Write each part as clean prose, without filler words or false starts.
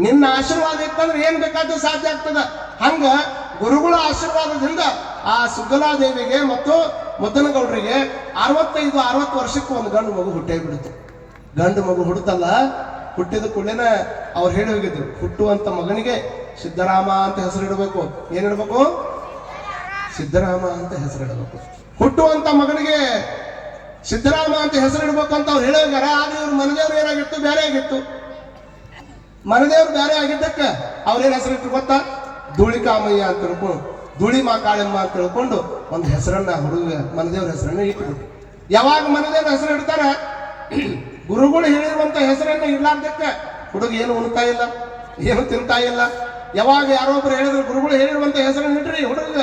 ನಿನ್ನ ಆಶೀರ್ವಾದ ಇತ್ತಂದ್ರೆ ಏನ್ ಬೇಕಾದ್ರೂ ಸಾಧ್ಯ ಆಗ್ತದ. ಹಂಗ ಗುರುಗಳ ಆಶೀರ್ವಾದದಿಂದ ಆ ಸುಗ್ಗಲಾದೇವಿಗೆ ಮತ್ತು ಮುದ್ದನಗೌಡರಿಗೆ 60 ವರ್ಷಕ್ಕೆ ಒಂದು ಗಂಡು ಮಗು ಹುಟ್ಟೇ ಬಿಡುತ್ತೆ. ಗಂಡು ಮಗು ಹುಡುತಲ್ಲ, ಹುಟ್ಟಿದ ಕೂಡಲೇನ ಅವ್ರು ಹೇಳಿ ಹೋಗಿದ್ರು, ಹುಟ್ಟುವಂತ ಮಗನಿಗೆ ಸಿದ್ದರಾಮ ಅಂತ ಹೆಸರಿಡಬೇಕು. ಏನಿಡ್ಬೇಕು? ಸಿದ್ದರಾಮ ಅಂತ ಹೆಸರಿಡಬೇಕು. ಹುಟ್ಟುವಂತ ಮಗನಿಗೆ ಸಿದ್ದರಾಮ ಅಂತ ಹೆಸರಿಡ್ಬೇಕು ಅಂತ ಅವ್ರು ಹೇಳಿ ಹೋಗ್ಯಾರ. ಆದ್ರೆ ಇವ್ರ ಮನದೇವ್ರು ಏನಾಗಿತ್ತು? ಬೇರೆ ಆಗಿತ್ತು. ಮನದೇವ್ರು ಬೇರೆ ಆಗಿದ್ದಕ್ಕೆ ಅವ್ರೇನ್ ಹೆಸರಿಟ್ರು ಗೊತ್ತಾ? ಧೂಳಿಕಾಮಯ್ಯ ಅಂತ ತಿಳ್ಕೊಂಡು, ಧೂಳಿ ಮಾ ಕಾಳೆಮ್ಮ ಅಂತ ತಿಳ್ಕೊಂಡು ಒಂದು ಹೆಸರನ್ನ ಹುಡುಗ ಮನದೇವ್ರ ಹೆಸರನ್ನ ಇಟ್ಬಿಟ್ಟು, ಯಾವಾಗ ಮನದೇವ್ರ ಹೆಸರು ಇಡ್ತಾರ ಗುರುಗಳು ಹೇಳಿರುವಂತ ಹೆಸರನ್ನ ಇಡ್ಲಾರ್ದಕ್ಕೆ ಹುಡುಗ ಏನು ಉಣ್ತಾ ಇಲ್ಲ, ಏನು ತಿಂತಾ ಇಲ್ಲ. ಯಾವಾಗ ಯಾರೊಬ್ರು ಹೇಳಿದ್ರು ಗುರುಗಳು ಹೇಳಿರುವಂತ ಹೆಸರನ್ನ ಇಡ್ರಿ ಹುಡುಗ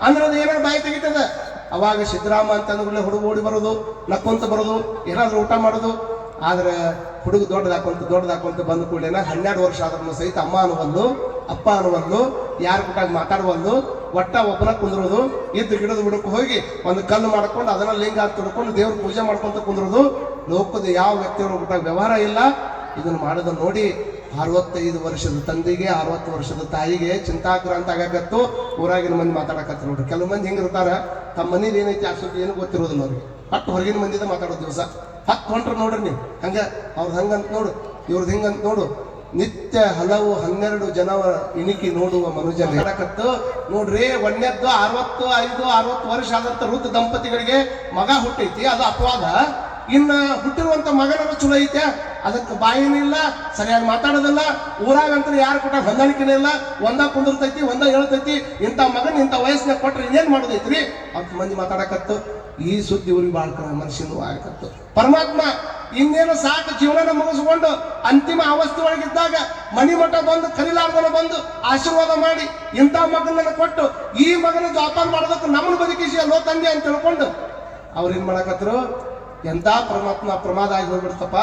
ಅಂದ್ರೆ ಅದು ಏನಾದ್ರು ಬಾಯಿ ತೆಗಿತದ. ಅವಾಗ ಸಿದ್ದರಾಮ ಅಂತಂದ್ರೆ ಹುಡುಗ ಓಡಿ ಬರೋದು, ನಕ್ಕೊಂತ ಬರೋದು, ಏನಾದ್ರು ಊಟ ಮಾಡೋದು. ಆದ್ರೆ ಹುಡುಗ ದೊಡ್ಡದಾಕೊಂತ ಬಂದ ಕೂಡಲೇನ 12 ವರ್ಷ ಆದ್ರೂ ಸಹಿತ ಅಮ್ಮ ಅನ್ನುವಲ್ಲು, ಅಪ್ಪ ಅನ್ನುವಲ್ಲು, ಯಾರು ಕೂಟಾಗ ಮಾತಾಡುವಲ್ಲು, ಒಟ್ಟ ಒಬ್ಬನ ಕುಂದ್ರೋದು. ಇದ್ದು ಗಿಡದ ಬುಡಕ್ಕೆ ಹೋಗಿ ಒಂದು ಕಲ್ಲು ಮಾಡ್ಕೊಂಡು ಅದನ್ನ ಲಿಂಗ ತುಡ್ಕೊಂಡು ದೇವ್ರ ಪೂಜೆ ಮಾಡ್ಕೊಂತ ಕುಂದ್ರೋದು. ಲೋಕದ ಯಾವ ವ್ಯಕ್ತಿಯವರು ಕೂಟಾಗ ವ್ಯವಹಾರ ಇಲ್ಲ. ಇದನ್ನ ಮಾಡೋದನ್ನ ನೋಡಿ 65 ವರ್ಷದ ತಂದೆಗೆ 60 ವರ್ಷದ ತಾಯಿಗೆ ಚಿಂತಾಕ್ರಾಂತ ಆಗಕತ್ತು. ಊರಾಗಿನ ಮಂದಿ ಮಾತಾಡಕತ್ತ ನೋಡ್ರಿ. ಕೆಲವು ಮಂದಿ ಹಿಂಗಿರ್ತಾರ, ತಮ್ಮ ಮನೇಲಿ ಏನೈತಿ ಆ ಸುದ್ದಿ ಏನು ಗೊತ್ತಿರೋದಿಲ್ಲ ಅವ್ರಿಗೆ. ಹತ್ತು ಹೊರಗಿನ ಮಂದಿದ ಮಾತಾಡೋದು ದಿವಸ 10 ಹೊಂಟ್ರ ನೋಡ್ರಿ ನೀವು. ಹಂಗ ಅವ್ರದ್ದು ಹಂಗಂತ ನೋಡು, ಇವ್ರದ್ದು ಹಿಂಗಂತ ನೋಡು. ನಿತ್ಯ ಹಲವು 12 ಜನ ಇಣಿಕಿ ನೋಡುವ ಮನುಜನ ಹೇಳಕತ್ತು ನೋಡ್ರಿ. ಒಂದನೇದ್ದು 60 ವರ್ಷ ಆದಂತ ವೃದ್ಧ ದಂಪತಿಗಳಿಗೆ ಮಗ ಹುಟ್ಟೈತಿ, ಅದು ಅಪವಾದ. ಇನ್ನ ಹುಟ್ಟಿರುವಂತ ಮಗನ ಚಲೋ ಐತೆ, ಅದಕ್ಕೆ ಬಾಯಿನೂ ಇಲ್ಲ, ಸರಿಯಾಗಿ ಮಾತಾಡೋದಿಲ್ಲ. ಊರಾಗಂತ ಯಾರು ಕೊಟ್ಟ ಹೊಂದಾಣಿಕೆನೇ ಇಲ್ಲ. ಒಂದ ಕುಂದಿರ್ತೈತಿ, ಒಂದ ಹೇಳ್ತೈತಿ. ಇಂಥ ಮಗನ್ ಇಂಥ ವಯಸ್ಸಿನಾಗ ಕೊಟ್ರೆ ಇನ್ನೇನ್ ಮಾಡೋದೈತ್ರಿ ಅಂತ ಮಂದಿ ಮಾತಾಡಕತ್ತು. ಈ ಸುದ್ದಿ ಊರಿಗೆ ಬಾಳ್ಕ ಮನುಷ್ಯನು ಆಗಕತ್ತು. ಪರಮಾತ್ಮ ಇನ್ನೇನು ಸಾಕು ಜೀವನ ಮುಗಿಸ್ಕೊಂಡು ಅಂತಿಮ ಅವಸ್ಥೆ ಒಳಗಿದ್ದಾಗ ಮನಿ ಮಠ ಬಂದು ಕರಿಲಾರ್ದನ ಬಂದು ಆಶೀರ್ವಾದ ಮಾಡಿ ಇಂಥ ಮಗನನ್ನ ಕೊಟ್ಟು ಈ ಮಗನ ಜೋಪಾನ ಮಾಡೋದಕ್ಕೆ ನಮ್ಮನ್ನು ಬದುಕಿಸಿ ಅಲ್ಲೋ ತಂದೆ ಅಂತ ತಿಳ್ಕೊಂಡು ಅವ್ರು ಏನ್ ಮಾಡಕತ್ರು, ಎಂತ ಪರಮಾತ್ಮ ಪ್ರಮಾದ ಆಗಿ ಹೋಗ್ಬಿಡ್ತಪ್ಪ.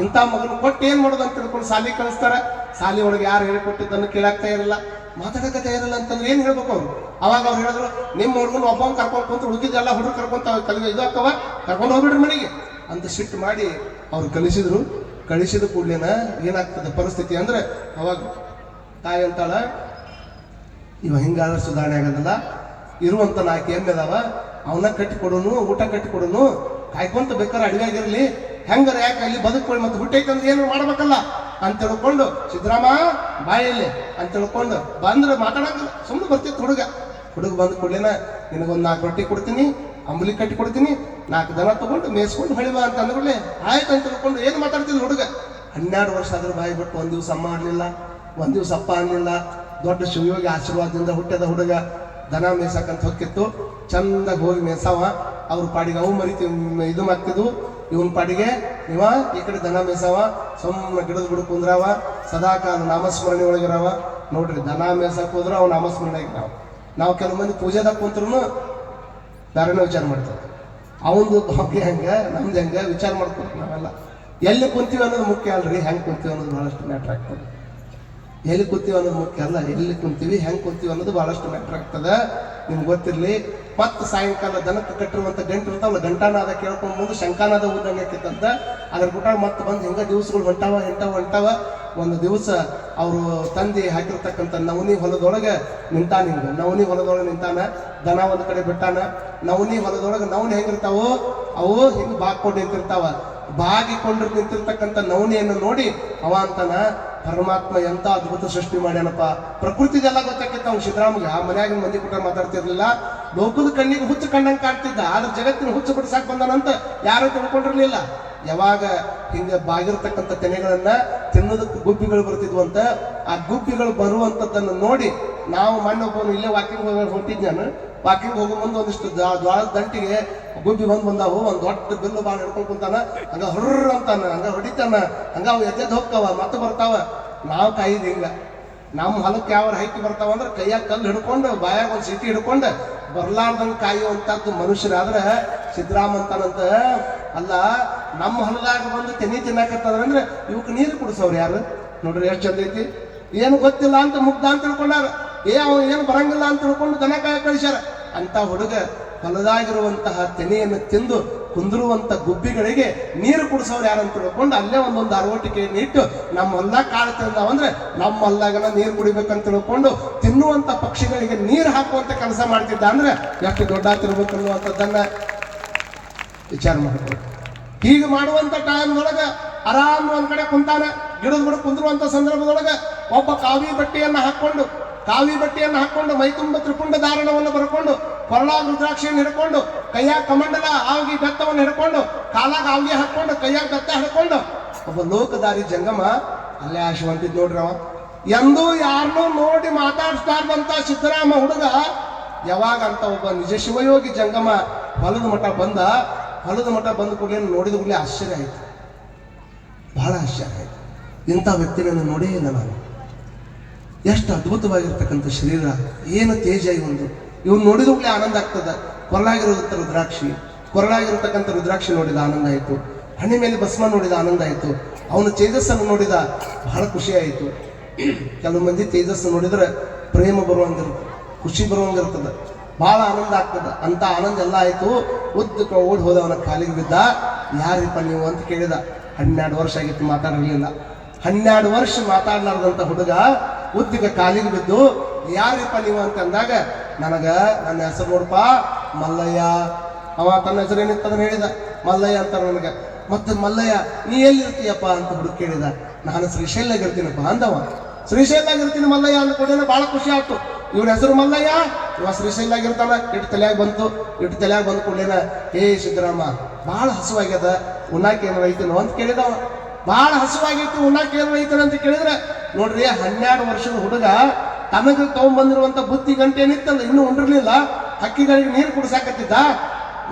ಇಂಥ ಮಗನ ಕೊಟ್ಟು ಏನ್ ಮಾಡೋದು ಅಂತ ತಿಳ್ಕೊಂಡು ಸಾಲಿ ಕಳಿಸ್ತಾರ. ಸಾಲಿ ಒಳಗೆ ಯಾರು ಹೇಳಿಕೊಟ್ಟಿದ್ದನ್ನು ಕೇಳಾಕ್ತಾ ಇರಲ್ಲ, ಮಾತಾಡಕತ್ತಾ ಇರಲ್ಲ ಅಂತಂದ್ರೆ ಏನ್ ಹೇಳ್ಬೇಕು ಅವ್ರು? ಅವಾಗ ಅವ್ರು ಹೇಳಿದ್ರು, ನಿಮ್ಮ ಹುಡುಗನ ಒಬ್ಬನ್ ಕರ್ಕೊಂಡು ಕುಂತು ಹುಡುಗಿದ್ದೆಲ್ಲ ಹುಡುಗರು ಕರ್ಕೊಂತ ಕಲಿಗೆ ಇದು ಅಕ್ಕವ ಕರ್ಕೊಂಡು ಹೋಗ್ಬಿಡ್ರಿ ಮನೆಗೆ ಅಂತ ಸಿಟ್ಟು ಮಾಡಿ ಅವ್ರು ಕಳಿಸಿದ್ರು. ಕಳಿಸಿದ ಕೂಡ್ಲೇನ ಏನಾಗ್ತದೆ ಪರಿಸ್ಥಿತಿ ಅಂದ್ರೆ, ಅವಾಗ ತಾಯಿ ಅಂತಾಳ, ಇವ ಹಿಂಗಾದ್ರೆ ಸುಧಾರಣೆ ಆಗೋದಿಲ್ಲ. ಇರುವಂತ 4 ಎಮ್ಮೆ ಅದಾವ, ಅವನ್ನ ಕಟ್ಟಿ ಕೊಡೋನು, ಊಟ ಕಟ್ಟಿ ಕೊಡೋನು, ಕಾಯ್ಕೊಂತ ಬೇಕಾದ್ರೆ ಅಡಿಗೆಯಾಗಿರ್ಲಿ, ಹೆಂಗಾರ ಯಾಕೆ ಅಲ್ಲಿ ಬದುಕೊಳ್ಳಿ, ಮತ್ತೆ ಹುಟ್ಟೈತಂದ್ರೆ ಏನು ಮಾಡ್ಬೇಕಲ್ಲ ಅಂತ ತಿಳ್ಕೊಂಡು ಸಿದ್ದರಾಮ ಬಾಯಲ್ಲಿ ಅಂತ ತಿಳ್ಕೊಂಡು ಬಂದ್ರೆ ಮಾತಾಡಂಗಿಲ್ಲ, ಸುಮ್ಮನೆ ಬರ್ತಿತ್ತು ಹುಡುಗ ಬಂದು ಕೂಡಲೇನ ನಿನಗೊಂದು 4 ರೊಟ್ಟಿ ಕೊಡ್ತೀನಿ, ಅಂಬಲಿ ಕಟ್ಟಿ ಕೊಡ್ತೀನಿ, 4 ದನ ತಗೊಂಡು ಮೇಯಿಸ್ಕೊಂಡು ಹೊಳಿಬಾ ಅಂತ ಅಂದ್ಕೊಳ್ಳಿ ಆಯ್ತು ಅಂತ ತಿಳ್ಕೊಂಡು ಏನು ಮಾತಾಡ್ತಿದ್ದ ಹುಡುಗ. 12 ವರ್ಷ ಆದ್ರೂ ಬಾಯಿ ಬಿಟ್ಟು ಒಂದ್ ದಿವ್ಸ ಅಮ್ಮ ಅನ್ನಲಿಲ್ಲ, ಒಂದ್ ದಿವ್ಸ ಅಪ್ಪ ಅನ್ನಲಿಲ್ಲ. ದೊಡ್ಡ ಶಿವಯೋಗಿ ಆಶೀರ್ವಾದದಿಂದ ಹುಟ್ಟಿದ ಹುಡುಗ ದನ ಮೇಯ್ಸಕ್ಕಂತ ಹೊಕ್ಕಿತ್ತು. ಚಂದಾಗ ಹೋಗಿ ಮೇಯ್ಸವ, ಅವ್ರ ಪಾಡಿಗೆ ಅವು ಮರಿತಿ ಇದು ಮಾಡ್ತಿದ್ವು. ಇವನ್ ಪಾಡಿಗೆ ಇವ ಈ ಕಡೆ ದನ ಮೇಯ್ಸವ, ಸುಮ್ಮನೆ ಗಿಡದ ಬಿಡು ಕುಂದ್ರವ, ಸದಾಕಾಲ ನಾಮಸ್ಮರಣೆ ಒಳಗಿರವ. ನೋಡ್ರಿ, ದನ ಮೇಯ್ಸಕ್ ಹೋದ್ರ ಅವ್ ನಾಮಸ್ಮರಣೆ ಆಗಿರಾವ. ನಾವು ಕೆಲವು ಮಂದಿ ಪೂಜೆದಾಗ ಕುಂತ್ರು ಬೇರೆನೇ ವಿಚಾರ ಮಾಡ್ತೇವೆ. ಅವಂದು ಬಗ್ಗೆ ಹಂಗ ನಮ್ದು ಹೆಂಗ ವಿಚಾರ ಮಾಡ್ಕೊತೀವಿ ನಾವೆಲ್ಲ. ಎಲ್ಲಿ ಕುಂತೀವಿ ಅನ್ನೋದು ಮುಖ್ಯ ಅಲ್ರಿ, ಹೆಂಗೆ ಕುಂತೀವಿ ಅನ್ನೋದು ಬಹಳಷ್ಟು ಮ್ಯಾಟ್ರ್ ಆಗ್ತದೆ. ಎಲ್ಲಿ ಕೂತೀವಿ ಅನ್ನೋದು ಮುಖ್ಯ ಅಲ್ಲ, ಎಲ್ಲಿ ಕುಂತೀವಿ ಹೆಂಗೆ ಕುಂತೀವಿ ಅನ್ನೋದು ಬಹಳಷ್ಟು ಮ್ಯಾಟ್ರ್ ಆಗ್ತದೆ. ನಿಮ್ಗೆ ಗೊತ್ತಿರಲಿ. ಮತ್ತೆ ಸಾಯಂಕಾಲ ದನಕ್ಕೆ ಕಟ್ಟಿರುವಂಥ ಗಂಟು ಇರ್ತಾವಲ್ಲ, ಗಂಟಾನಾದ ಕೇಳ್ಕೊಂಡು ಮುಂದೆ ಶಂಕಾನಾದ ಊದಂಗೆ ಆಕೈತಂತ. ಅದ್ರ ಬಿಟ್ಟ ಮತ್ತೆ ಬಂದು ಹಿಂಗೆ ದಿವಸಗಳು ಹೊಂಟಾವ. ಒಂದು ದಿವಸ ಅವರು ತಂದೆ ಹಾಕಿರ್ತಕ್ಕಂಥ ನವನಿ ಹೊಲದೊಳಗೆ ನಿಂತಾನ. ಹಿಂಗೆ ನವನಿ ಹೊಲದೊಳಗೆ ನಿಂತಾನ, ದನ ಒಂದು ಕಡೆ ಬಿಟ್ಟಾನ. ನವನಿ ಹೊಲದೊಳಗೆ ನವನಿ ಹೆಂಗಿರ್ತಾವೋ ಅವು ಹಿಂಗೆ ಬಾಗ್ಕೊಂಡು ನಿಂತಿರ್ತಾವ. ಬಾಗಿಕೊಂಡು ನಿಂತಿರ್ತಕ್ಕಂಥ ನವನಿಯನ್ನು ನೋಡಿ ಅವ ಅಂತಾನ, ಪರಮಾತ್ಮ ಎಂತ ಅದ್ಭುತ ಸೃಷ್ಟಿ ಮಾಡ್ಯಾನಪ್ಪ. ಪ್ರಕೃತಿದೆಲ್ಲ ಗೊತ್ತಾಕೈತೆ ಅವ್ನು ಸಿದ್ದರಾಮಗೆ. ಆ ಮನ್ಯಾಗಿನ ಮಂದಿ ಕೂಡ ಮಾತಾಡ್ತಿರ್ಲಿಲ್ಲ. ಲೋಕದ ಕಣ್ಣಿಗೆ ಹುಚ್ಚು ಕಂಡಂಗೆ ಕಾಣ್ತಿದ್ದ, ಆದ್ರೆ ಜಗತ್ತಿನ ಹುಚ್ಚು ಬಿಡ್ಸಾಕ್ ಬಂದಾನಂತ ಯಾರು ತಿಳ್ಕೊಂಡಿರ್ಲಿಲ್ಲ. ಯಾವಾಗ ಹಿಂಗೆ ಬಾಗಿರ್ತಕ್ಕಂಥ ತೆನೆಗಳನ್ನ ತಿನ್ನೋದಕ್ಕೆ ಗುಬ್ಬಿಗಳು ಬರ್ತಿದ್ವಂತ. ಆ ಗುಬ್ಬಿಗಳು ಬರುವಂಥದ್ದನ್ನು ನೋಡಿ ನಾವು ಮೊನ್ನೆ ಒಬ್ಬನು ಇಲ್ಲೇ ವಾಕಿಂಗ್ ಹೊಂಟಿದ್ ನಾನು. ವಾಕಿಂಗ್ ಹೋಗೋ ಮುಂದೆ ಒಂದಿಷ್ಟು ಜ್ವಾಳದ ದಂಟಿಗೆ ಗುಬ್ಬಿ ಬಂದಾವು. ಒಂದು ದೊಡ್ಡ ಬಿಲ್ಲು ಬಾಳ ಹಿಡ್ಕೊಂಡು ಕುಂತಾನ, ಹಂಗ ಹೊರ್ರ ಅಂತಾನ, ಹಂಗ ಹೊಡಿತಾನ, ಹಂಗ ಅವು ಎದ್ದೆದ್ದು ಹೋಗ್ತಾವ, ಮತ್ತೆ ಬರ್ತಾವ. ನಾವು ಕಾಯಿದ್ ಹಿಂಗ ನಮ್ಮ ಹೊಲಕ್ಕೆ ಯಾವ ಹೈಕಿ ಬರ್ತಾವ ಅಂದ್ರೆ ಕೈಯಾಗ ಕಲ್ಲು ಹಿಡ್ಕೊಂಡು ಬಾಯಾಗ ಒಂದು ಸಿಟಿ ಹಿಡ್ಕೊಂಡು ಬರ್ಲಾರ್ದಂಗೆ ಕಾಯುವಂಥದ್ದು ಮನುಷ್ಯರಾದ್ರೆ ಸಿದ್ದರಾಮ ಅಂತಾನಂತ. ಅಲ್ಲ, ನಮ್ಮ ಹೊಲದಾಗ ಬಂದು ತೆನಿ ತಿನ್ನಾಕತ್ತಂದ್ರೆ ಇವಕ್ಕೆ ನೀರು ಕುಡಿಸೋರು ಯಾರು ನೋಡ್ರಿ, ಎಷ್ಟು ಚಂದ ಐತಿ. ಏನು ಗೊತ್ತಿಲ್ಲ ಅಂತ ಮುಗ್ಧ ಅಂತ ತಿಳ್ಕೊಂಡಾರ, ಅವ ಏನು ಬರಂಗಿಲ್ಲ ಅಂತ ತಿಳ್ಕೊಂಡು ದನ ಕಾಯ ಕಳಿಸ್ಯಾರ. ಅಂತ ಹುಡುಗ ಹೊಲದಾಗಿರುವಂತಹ ತೆನೆಯನ್ನು ತಿಂದು ಕುಂದಿರುವಂತ ಗುಬ್ಬಿಗಳಿಗೆ ನೀರು ಕುಡಿಸೋರು ಯಾರಂತ ತಿಳ್ಕೊಂಡು ಅಲ್ಲೇ ಒಂದೊಂದು ಅರವಟಿಕೆಯನ್ನು ಇಟ್ಟು ನಮ್ಮ ಹೊಲ ಕಾಳು ತಿಂದಾವಂದ್ರೆ ನಮ್ಮ ಹೊಲ್ದಾಗನ ನೀರು ಕುಡಿಬೇಕಂತ ತಿಳ್ಕೊಂಡು ತಿನ್ನುವಂತ ಪಕ್ಷಿಗಳಿಗೆ ನೀರು ಹಾಕುವಂತ ಕೆಲಸ ಮಾಡ್ತಿದ್ದ ಅಂದ್ರೆ ಎಷ್ಟು ದೊಡ್ಡ ತಿರ್ಬೇಕು ಅನ್ನುವಂಥದ್ದನ್ನ ವಿಚಾರ ಮಾಡ್ಬೇಕು. ಹೀಗೆ ಮಾಡುವಂತ ಟೈಮ್ದೊಳಗ ಆರಾಮ್ ಒಂದ್ ಕಡೆ ಕುಂತಾನ, ಗಿಡದ ಬುಡ ಕುಂದಿರುವಂತ ಸಂದರ್ಭದೊಳಗ ಒಬ್ಬ ಕಾವಿ ಬಟ್ಟೆಯನ್ನು ಹಾಕೊಂಡು ಮೈ ತುಂಬ ತ್ರಿಪುಂಡ ಧಾರಣವನ್ನು ಬರ್ಕೊಂಡು ಕೊರಳಾಗ ರುದ್ರಾಕ್ಷಿಯನ್ನು ಹಿಡ್ಕೊಂಡು ಕೈಯಾಗ ಕಮಂಡಲ ಆಗಿ ಬೆತ್ತವನ್ನು ಹಿಡ್ಕೊಂಡು ಕಾಲಾಗ ಆವಿಗೆ ಹಾಕೊಂಡು ಕೈಯಾಗ ಬೆತ್ತ ಹಿಡ್ಕೊಂಡು ಒಬ್ಬ ಲೋಕದಾರಿ ಜಂಗಮ ಅಲ್ಲೇ ಆಶುವಂತಿದ್ ನೋಡ್ರಿ. ಅವ ಎಂದೂ ಯಾರನ್ನೂ ನೋಡಿ ಮಾತಾಡಿಸ್ತಾರ್ದಂತ ಸಿದ್ದರಾಮ ಹುಡುಗ ಯಾವಾಗ ಅಂತ ಒಬ್ಬ ನಿಜ ಶಿವಯೋಗಿ ಜಂಗಮ ಹೊಲದ ಮಠ ಬಂದ ಕೂಡಲೇ ನೋಡಿದ ಕೂಡಲೇ ಆಶ್ಚರ್ಯ ಆಯ್ತು, ಬಹಳ ಆಶ್ಚರ್ಯ ಆಯ್ತು. ಇಂಥ ವ್ಯಕ್ತಿಗಳನ್ನು ನೋಡೇ ಇಲ್ಲ ನಾನು. ಎಷ್ಟು ಅದ್ಭುತವಾಗಿರ್ತಕ್ಕಂಥ ಶರೀರ, ಏನು ತೇಜ ಇವನು ನೋಡಿದ ಕೂಡಲೇ ಆನಂದ ಆಗ್ತದ. ಕೊರಳಾಗಿರತಕ್ಕಂಥ ರುದ್ರಾಕ್ಷಿ ನೋಡಿದ ಆನಂದ ಆಯಿತು, ಹಣ್ಣಿ ಮೇಲೆ ಭಸ್ಮ ನೋಡಿದ ಆನಂದ ಆಯಿತು, ಅವನ ತೇಜಸ್ಸನ್ನು ನೋಡಿದ ಬಹಳ ಖುಷಿ ಆಯಿತು. ಕೆಲವು ಮಂದಿ ತೇಜಸ್ಸು ನೋಡಿದ್ರೆ ಪ್ರೇಮ ಬರುವಂಗಿರ್ತದೆ, ಖುಷಿ ಬರುವಂಗಿರ್ತದೆ, ಬಹಳ ಆನಂದ ಆಗ್ತದೆ. ಅಂತ ಆನಂದ ಎಲ್ಲ ಆಯಿತು. ಉದ್ದಕ ಓಡಿ ಹೋದ, ಅವನ ಕಾಲಿಗೆ ಬಿದ್ದ. ಯಾರಿಪ್ಪ ನೀವು ಅಂತ ಕೇಳಿದ. 12 ವರ್ಷ ಆಗಿತ್ತು ಮಾತಾಡಿರಲಿಲ್ಲ. 12 ವರ್ಷ ಮಾತಾಡ್ಲಾರ್ದಂಥ ಹುಡುಗ ಉದ್ದಕ ಕಾಲಿಗೆ ಬಿದ್ದು ಯಾರಿಪ್ಪ ನೀವು ಅಂತ ಅಂದಾಗ ನನ್ನ ಹೆಸರು ನೋಡಪ್ಪ ಮಲ್ಲಯ್ಯ. ಅವ ತನ್ನ ಹೆಸರು ಏನಿತ್ತದನ್ನ ಹೇಳಿದ, ಮಲ್ಲಯ್ಯ ಅಂತ ನನಗೆ. ಮತ್ತೆ ಮಲ್ಲಯ್ಯ ನೀ ಎಲ್ಲಿರ್ತೀಯಪ್ಪ ಅಂತ ಹುಡುಗ ಕೇಳಿದ. ನಾನು ಶ್ರೀಶೈಲಾಗಿರ್ತೀನಪ್ಪ ಅಂದವ. ಶ್ರೀಶೈಲಾಗಿರ್ತೀನಿ ಮಲ್ಲಯ್ಯ ಅಂದ ಕೂಡಲೇ ಭಾಳ ಖುಷಿ ಆಯ್ತು. ಇವ್ರ ಹೆಸರು ಮಲ್ಲಯ್ಯ, ಇವ ಶ್ರೀಶೈಲಾಗಿರ್ತಾನ. ಇಟ್ಟು ತಲೆಯಾಗ ಬಂದ ಕೂಡಲೇನ ಏ ಸಿದ್ದರಾಮ ಭಾಳ ಹಸುವಾಗ್ಯದ, ಉಣ್ಣಾಕ ಏನಾರ ಐತನೋ ಅಂತ ಕೇಳಿದವ. ಭಾಳ ಹಸುವಾಗೈತಿ, ಉಣ್ಣಾಕ ಏನಾರ ಐತನ ಅಂತ ಕೇಳಿದ್ರೆ ನೋಡ್ರಿ, 12 ವರ್ಷದ ಹುಡುಗ ತನಗೆ ತಗೊಂಡ್ಬಂದಿರುವಂತ ಬುತ್ತಿ ಗಂಟೆ ಏನಿತ್ತಲ್ಲ ಇನ್ನೂ ಉಂಡಿರ್ಲಿಲ್ಲ. ಹಕ್ಕಿಗಳಿಗೆ ನೀರು ಕುಡಿಸಾಕತ್ತಿದ್ದ.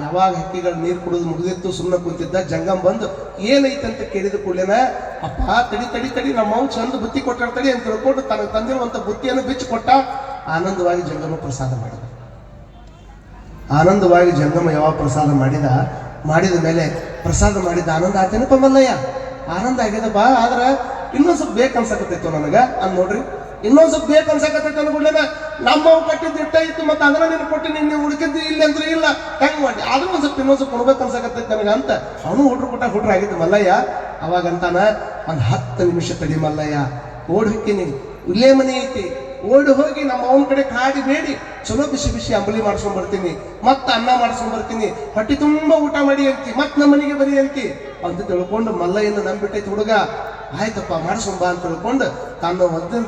ಯಾವಾಗ ಹಕ್ಕಿಗಳು ನೀರು ಕುಡಿದು ಮುಗಿದಿತ್ತು ಸುಮ್ಮನೆ ಕುಂತಿದ್ದ. ಜಂಗಮ್ ಬಂದು ಏನೈತಂತ ಕೇಳಿದ ಕೂಡಲೇನ ಅಪ್ಪ ತಡಿ ನಮ್ಮ ಅವ್ನು ಚಂದ ಬುತ್ತಿ ಕೊಟ್ಟಿರ್ತಾಡಿ ಅಂತ ತಿಳ್ಕೊಂಡು ತನಗೆ ತಂದಿರುವಂತ ಬುತ್ತಿಯನ್ನು ಬಿಚ್ಚಿ ಕೊಟ್ಟ. ಆನಂದವಾಗಿ ಜಂಗಮ ಪ್ರಸಾದ ಯಾವಾಗ ಪ್ರಸಾದ ಮಾಡಿದ ಮೇಲೆ ಪ್ರಸಾದ ಮಾಡಿದ ಆನಂದ ಆತೇನಪ್ಪ ಮಲ್ಲಯ್ಯ, ಆನಂದ ಆಗ್ಯದ ಬಾ, ಆದ್ರೆ ಇನ್ನೊಂದ್ ಸ್ವಲ್ಪ ಬೇಕನ್ಸಕತ್ತೈತು ನನಗ ಅಂದ್ ನೋಡ್ರಿ. ಇನ್ನೊಂದ್ ಸ್ವಲ್ಪ ಬೇಕನ್ಸಕತ್ತೈತೆ ಅನ್ಬಿಡ್ಲೇನ ನಮ್ಮವ್ ಕಟ್ಟಿದ್ದು ಇಟ್ಟ ಇತ್ತು, ಮತ್ತೆ ಅದನ್ನ ನೀನು ಕೊಟ್ಟು ನೀವು ಹುಡುಕಿದ್ದು ಇಲ್ಲ ಅಂದ್ರೆ ಇಲ್ಲ ಹೆಂಗ್ ಮಾಡಿ, ಆದ್ರೂ ಇನ್ನೊಂದ್ ಸ್ವಲ್ಪ ಕೊಡ್ಬೇಕು ಅನ್ಸಕತ್ತೈತೆ ನನಗ ಅಂತ ಅವನು ಹುಡ್ರು ಆಗಿತ್ತು ಮಲ್ಲಯ್ಯ. ಅವಾಗಂತಾನ ಒಂದ್ 10 ನಿಮಿಷ ತಡಿ ಮಲ್ಲಯ್ಯ, ಓಡಿ ಹೋಗ್ತೀನಿ, ಇಲ್ಲೇ ಮನೆ ಐತಿ, ಓಡಿ ಹೋಗಿ ನಮ್ಮ ಅವನ ಕಡೆ ಕಾಡಿ ಬೇಡಿ ಚಲೋ ಬಿಸಿ ಅಂಬಲಿ ಮಾಡ್ಸ್ಕೊಂಡ್ ಬರ್ತೀನಿ, ಮತ್ತೆ ಅನ್ನ ಮಾಡ್ಸ್ಕೊಂಡ್ ಬರ್ತೀನಿ, ಹೊಟ್ಟೆ ತುಂಬಾ ಊಟ ಮಾಡಿ ಅಂತಿ, ಮತ್ತೆ ನಮ್ಮ ಮನೆಗೆ ಬರೀ ಅಂತಿ ಅಂತ ತಿಳ್ಕೊಂಡು ಮಲ್ಲಯ್ಯನ ನಂಬಿಟ್ಟೈತಿ ಹುಡುಗ. ಆಯ್ತಪ್ಪ ಮಾಡಿಸ್ಕೊಂಬ ಅಂತ ತಿಳ್ಕೊಂಡು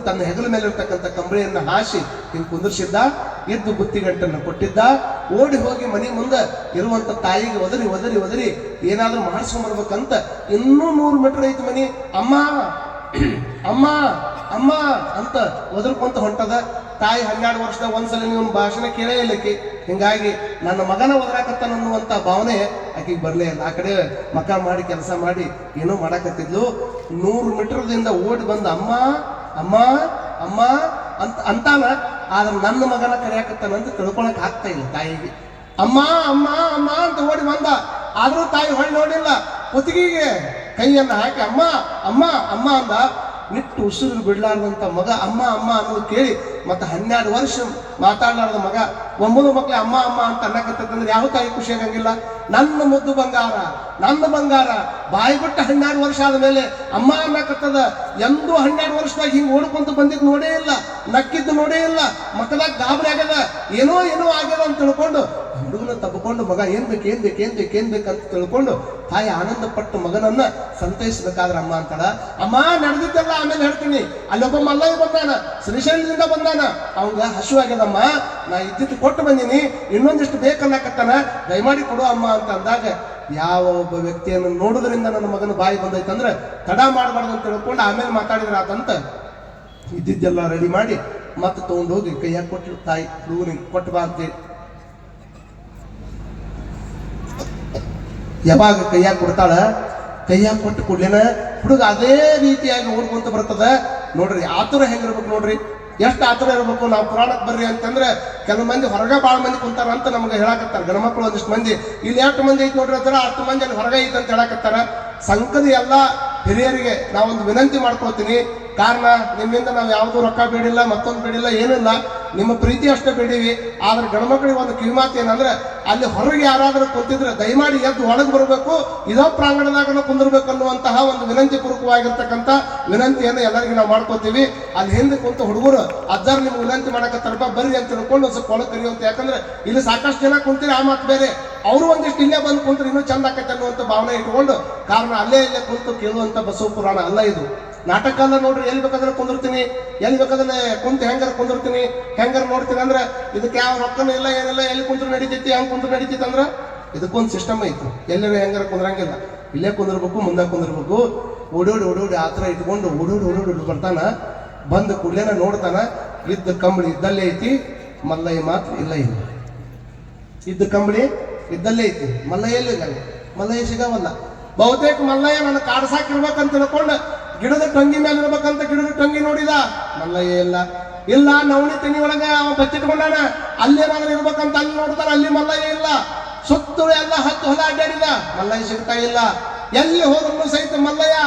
ತನ್ನ ಹೆಗಲ ಮೇಲೆ ಇರ್ತಕ್ಕಂಥ ಕಂಬಳಿಯನ್ನ ಹಾಸಿ ಹಿಂಗೆ ಕುಂದಿರ್ಸಿದ್ದ. ಎದ್ದು ಬುತ್ತಿಗಂಟನ್ನು ಕೊಟ್ಟಿದ್ದ. ಓಡಿ ಹೋಗಿ ಮನೆ ಮುಂದೆ ಇರುವಂತ ತಾಯಿಗೆ ಒದರಿ ಏನಾದ್ರೂ ಮಾಡಿಸ್ಕೊಂಡ್ಬರ್ಬೇಕಂತ ಇನ್ನೂ 100 ಮೀಟರ್ ಐತಿ ಮನಿ. ಅಮ್ಮ ಅಂತ ಒದರ್ಕೊಂತ ಹೊಂಟದ. ತಾಯಿ 12 ವರ್ಷದ ಒಂದ್ಸಲ ನೀವು ಭಾಷಣ ಕೇಳೇ ಇಲ್ಲಕ್ಕೆ. ಹಿಂಗಾಗಿ ನನ್ನ ಮಗನ ಒದರಾಕತ್ತಾನನ್ನುವಂತ ಭಾವನೆ ಆಕೆಗೆ ಬರಲೇ ಇಲ್ಲ. ಆ ಕಡೆ ಮಕ ಮಾಡಿ ಕೆಲಸ ಮಾಡಿ ಏನೋ ಮಾಡಾಕತ್ತಿದ್ಲು. 100 ಮೀಟರ್ದಿಂದ ಓಡಿ ಬಂದ ಅಮ್ಮ ಅಂತಾನ. ಆದ್ರೆ ನನ್ನ ಮಗನ ಕರೆಯಾಕತ್ತಾನಂತ ತಿಳ್ಕೊಳಕ್ ಆಗ್ತಾ ಇಲ್ಲ ತಾಯಿಗೆ. ಅಮ್ಮ ಅಂತ ಓಡಿ ಬಂದ. ಆದ್ರೂ ತಾಯಿ ಹೊಳ್ಳಿ ನೋಡಿಲ್ಲ. ಕುತ್ತಿಗೆಗೆ ಕೈಯನ್ನು ಹಾಕಿ ಅಮ್ಮ ಅಂದ. ನಿಟ್ಟು ಉಸಿರು ಬಿಡ್ಲಾರ್ದಂತ ಮಗ ಅಮ್ಮ ಅನ್ನೋದು ಕೇಳಿ ಮತ್ತೆ 12 ವರ್ಷ ಮಾತಾಡ್ಲಾರ್ದ ಮಗ 9 ಮಕ್ಳು ಅಮ್ಮ ಅಂತ ಅನ್ನಕತ್ತಂದ್ರೆ ಯಾವ ತಾಯಿ ಖುಷಿ ಆಗಂಗಿಲ್ಲ. ನನ್ನ ಮುದ್ದು ಬಂಗಾರ ಬಾಯಿ ಬಿಟ್ಟು 12 ವರ್ಷ ಆದ್ಮೇಲೆ ಅಮ್ಮ ಅನ್ನಕತ್ತದ. ಎಂದೂ 12 ವರ್ಷದಾಗ ಹಿಂಗ್ ಓಡ್ಕೊಂತ ಬಂದಿದ್ದು ನೋಡೇ ಇಲ್ಲ, ನಕ್ಕಿದ್ದು ನೋಡೇ ಇಲ್ಲ. ಮಕ್ಕಳಾಗ ಗಾಬರಿ ಆಗ್ಯದ, ಏನೋ ಆಗ್ಯದ ಅಂತ ತಿಳ್ಕೊಂಡು ಹುಡುಗನ ತಬ್ಕೊಂಡು ಮಗ ಏನ್ ಬೇಕಂತ ತಿಳ್ಕೊಂಡು ತಾಯಿ ಆನಂದ ಪಟ್ಟು ಮಗನನ್ನ ಸಂತೈಸ್ಬೇಕಾದ್ರೆ ಅಮ್ಮ ಅಂತಾಳ. ಅಮ್ಮ ನಡೆದಿದ್ದೆಲ್ಲ ಆಮೇಲೆ ಹೇಳ್ತೀನಿ. ಅಲ್ಲೊಬ್ಬ ಮಲ್ಲಯ್ಯ ಬಂದಾನ, ಶ್ರೀಶೈಲದಿಂದ ಬಂದಾನ. ಅವಂಗ ಹಸು ಆಗ್ಯದಮ್ಮ, ನಾ ಇದ್ದಿದ್ದು ಕೊಟ್ಟು ಬಂದೀನಿ, ಇನ್ನೊಂದಿಷ್ಟು ಬೇಕನ್ನಕತ್ತಾನ, ದಯಮಾಡಿ ಕೊಡು ಅಮ್ಮ ಅಂತ ಅಂದಾಗ ಯಾವ ಒಬ್ಬ ವ್ಯಕ್ತಿಯನ್ನು ನೋಡೋದ್ರಿಂದ ನನ್ನ ಮಗನ ಬಾಯಿ ಬಂದೈತಂದ್ರೆ ತಡ ಮಾಡಬಾರ್ದು ಅಂತ ತಿಳ್ಕೊಂಡು ಆಮೇಲೆ ಮಾತಾಡಿದ್ರ ಆತಂತ ಇದ್ದಿದ್ದೆಲ್ಲ ರೆಡಿ ಮಾಡಿ ಮತ್ತೆ ತಗೊಂಡೋಗಿ ಕೈಯಾಗ ಕೊಟ್ಟು ತಾಯಿ ಹುಡುಗನಿಗೆ ಕೊಟ್ಟು ಬಾ ಅಂತೇಳಿ ಯಾವಾಗ ಕೈಯಾಗ ಕೊಡ್ತಾಳ, ಕೈಯಾಗ ಕೊಟ್ಟು ಕೊಡ್ಲೇನ ಹುಡುಗ ಅದೇ ರೀತಿಯಾಗಿ ಓಡ್ಕೊಂತ ಬರ್ತದ. ನೋಡ್ರಿ ಆತುರ ಹೆಂಗಿರ್ಬೇಕು ನೋಡ್ರಿ, ಎಷ್ಟು ಆತುರ ಇರ್ಬೇಕು. ನಾವು ಪುರಾಣಕ್ಕೆ ಬರ್ರಿ ಅಂತಂದ್ರೆ ಕೆಲವು ಮಂದಿ ಹೊರಗ ಭಾಳ ಮಂದಿ ಕುಂತಾರ ಅಂತ ನಮ್ಗೆ ಹೇಳಾಕತ್ತಾರ. ಗಣಮಕ್ಳು ಒಂದಿಷ್ಟು ಮಂದಿ ಇಲ್ಲಿ 8 ಮಂದಿ ಐತಿ ನೋಡ್ರಿ ಅಂತಾರ, 10 ಮಂದಿ ಅಲ್ಲಿ ಹೊರಗ ಐತಿ ಅಂತ ಹೇಳಾಕತ್ತಾರ. ಸಂಕದ ಎಲ್ಲ ಹಿರಿಯರಿಗೆ ನಾವೊಂದು ವಿನಂತಿ ಮಾಡ್ಕೊಳ್ತೀನಿ. ಕಾರಣ ನಿಮ್ಮಿಂದ ನಾವು ಯಾವುದೂ ರೊಕ್ಕ ಬೇಡಿಲ್ಲ, ಮತ್ತೊಂದು ಬೇಡಿಲ್ಲ, ಏನಿಲ್ಲ, ನಿಮ್ಮ ಪ್ರೀತಿ ಅಷ್ಟೇ ಬೇಡೀವಿ. ಆದ್ರೆ ಗಂಡ್ಮಕ್ಳಿಗೆ ಒಂದು ಕಿವಿಮಾತು ಏನಂದ್ರೆ, ಅಲ್ಲಿ ಹೊರಗೆ ಯಾರಾದರೂ ಕುಂತಿದ್ರೆ ದಯಮಾಡಿ ಎದ್ದು ಒಳಗೆ ಬರಬೇಕು, ಇದೋ ಪ್ರಾಂಗಣದಾಗ ಕುಂದಿರ್ಬೇಕು ಅನ್ನುವಂತಹ ಒಂದು ವಿನಂತಿ ಪೂರ್ವಕವಾಗಿರ್ತಕ್ಕಂಥ ವಿನಂತಿಯನ್ನು ಎಲ್ಲರಿಗೂ ನಾವು ಮಾಡ್ಕೋತೀವಿ. ಅಲ್ಲಿ ಹಿಂದೆ ಕುಂತ ಹುಡುಗರು ಅಜ್ಜಾರ್ ನಿಮ್ಗೆ ವಿನಂತಿ ಮಾಡಕತ್ತಾರಪ್ಪ ಬರ್ರಿ ಅಂತ ತಿಳ್ಕೊಂಡು ಸ್ವಲ್ಪ ಒಳಗೆ ಕರೆಯುವಂತ. ಯಾಕಂದ್ರೆ ಇಲ್ಲಿ ಸಾಕಷ್ಟು ಜನ ಕುಂತೀರಿ, ಆ ಮಾತು ಬೇರೆ. ಅವರು ಒಂದಿಷ್ಟು ಇಲ್ಲೇ ಬಂದು ಕುಂತ್ರೆ ಇನ್ನೂ ಚಂದ ಆಕೈತೆ ಅನ್ನುವಂಥ ಭಾವನೆ ಇಟ್ಕೊಂಡು, ಕಾರಣ ಅಲ್ಲೇ ಇಲ್ಲೇ ಕುಂತು ಕೇಳುವಂಥ ಬಸವ ಪುರಾಣ ಅಲ್ಲ ಇದು. ನಾಟಕ ಅಲ್ಲ ನೋಡ್ರಿ. ಎಲ್ಲಿ ಬೇಕಾದ್ರೆ ಕುಂದಿರ್ತೀನಿ, ಎಲ್ಲಿ ಬೇಕಾದ್ರೆ ಕುಂತು ಹೆಂಗಾರ ಕುಂದಿರ್ತೀನಿ, ಹೆಂಗಾರ ನೋಡ್ತೀನಿ. ಅಂದ್ರೆ ಇದಕ್ಕೆ ಯಾವ ರೊಕ್ಕನೂ ಇಲ್ಲ, ಏನಿಲ್ಲ, ಎಲ್ಲಿ ಕುಂತ್ರು ನಡೀತೈತಿ, ಹೆಂಗೆ ಕುಂತ್ರು ನಡೀತೈತಿ ಅಂದ್ರೆ ಇದಕ್ಕೊಂದು ಸಿಸ್ಟಮ್ ಐತಿ. ಎಲ್ಲರೂ ಹೆಂಗಾರ ಕುಂದ್ರಂಗಿಲ್ಲ, ಇಲ್ಲೇ ಕುಂದಿರ್ಬೇಕು, ಮುಂದೆ ಕುಂದಿರ್ಬೇಕು. ಓಡೋಡಿ ಆ ಥರ ಇಟ್ಕೊಂಡು ಓಡೋಡಿ ಬರ್ತಾನ. ಬಂದು ಕೂಡಲೇನ ನೋಡ್ತಾನ, ಇದ್ದ ಕಂಬಳಿ ಇದ್ದಲ್ಲೇ ಐತಿ, ಮಲ್ಲಯ್ಯ ಮಾತ್ರ ಇಲ್ಲ. ಇದ್ದ ಕಂಬಳಿ ಇದ್ದಲ್ಲೇ ಐತಿ, ಮಲ್ಲಯ್ಯ ಎಲ್ಲಿದ್ದಾನೆ? ಮಲ್ಲಯ್ಯ ಸಿಗವಲ್ಲ. ಬಹುತೇಕ ಮಲ್ಲಯ್ಯ ನನ್ನ ಕಾಡ್ಸಾಕಿರ್ಬೇಕಂತ ತಿಳ್ಕೊಂಡು ಗಿಡದ ಟಂಗಿ ಮೇಲೆ ಇರ್ಬೇಕಂತ ಗಿಡದ ಟಂಗಿ ನೋಡಿದ, ಮಲ್ಲಯ್ಯ ಇಲ್ಲ. ನವಣಿ ತೆನಿ ಒಳಗೆ ಅವ ಬಚ್ಚಿಟ್ಕೊಂಡಾನ, ಅಲ್ಲೇನಾದ್ರೂ ಇರ್ಬೇಕಂತ ಅಲ್ಲಿ ನೋಡ್ತಾನ, ಅಲ್ಲಿ ಮಲ್ಲಯ್ಯ ಇಲ್ಲ. ಸುತ್ತಲೂ ಎಲ್ಲ ಹತ್ತು ಹೊಲ ಅಡ್ಡಾಡಿದ, ಮಲ್ಲಯ್ಯ ಸಿಗ್ತಾ ಇಲ್ಲ. ಎಲ್ಲಿ ಹೋದ್ರು ಸಹಿತ ಮಲ್ಲಯ್ಯ,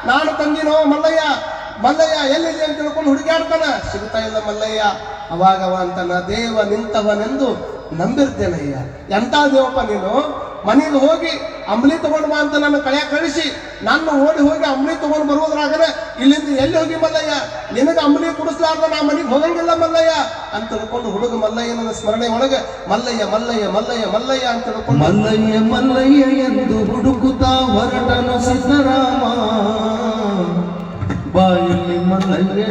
ನಾನು ತಂದಿನೋ ಮಲ್ಲಯ್ಯ ಎಲ್ಲಿದೆ ಅಂತ ತಿಳ್ಕೊಂಡು ಹುಡುಗಾಡ್ತಾನ, ಸಿಗ್ತಾ ಇಲ್ಲ ಮಲ್ಲಯ್ಯ. ಅವಾಗವ ಅಂತಾನ, ದೇವ ನಿಂತವನೆಂದು ನಂಬಿರ್ತೇನಯ್ಯ. ಎಂತ ದೇವಪ್ಪ ನೀನು, ಮನೆಗೆ ಹೋಗಿ ಅಂಬ್ಲಿ ತಗೊಂಡು ಬಾ ಅಂತ ನನ್ನ ಕಳ್ಯಾಗ ಕಳಿಸಿ, ನಾನು ಓಡಿ ಹೋಗಿ ಅಂಬ್ಲಿ ತಗೊಂಡು ಬರುವುದ್ರಾಗನೆ ಇಲ್ಲಿಂದ ಎಲ್ಲಿ ಹೋಗಿ ಮಲ್ಲಯ್ಯ, ನಿನಗೆ ಅಂಬ್ಲಿ ಕುಡಿಸ್ಲಾರ್ದ ನಾ ಮನೆಗೆ ಹೋಗಂಗಿಲ್ಲ ಮಲ್ಲಯ್ಯ ಅಂತ ತಿಳ್ಕೊಂಡು ಹುಡುಗ ಮಲ್ಲಯ್ಯನ ಸ್ಮರಣೆ ಒಳಗೆ ಮಲ್ಲಯ್ಯ ಅಂತ ತಿಳ್ಕೊಂಡು ಮಲ್ಲಯ್ಯ ಎಂದು ಹುಡುಕುತ್ತಾ ಹೊರಟನು ಸಿದ್ದರಾಮ. ಬಾಯಲ್ಲಿ ಮಲ್ಲಯ್ಯ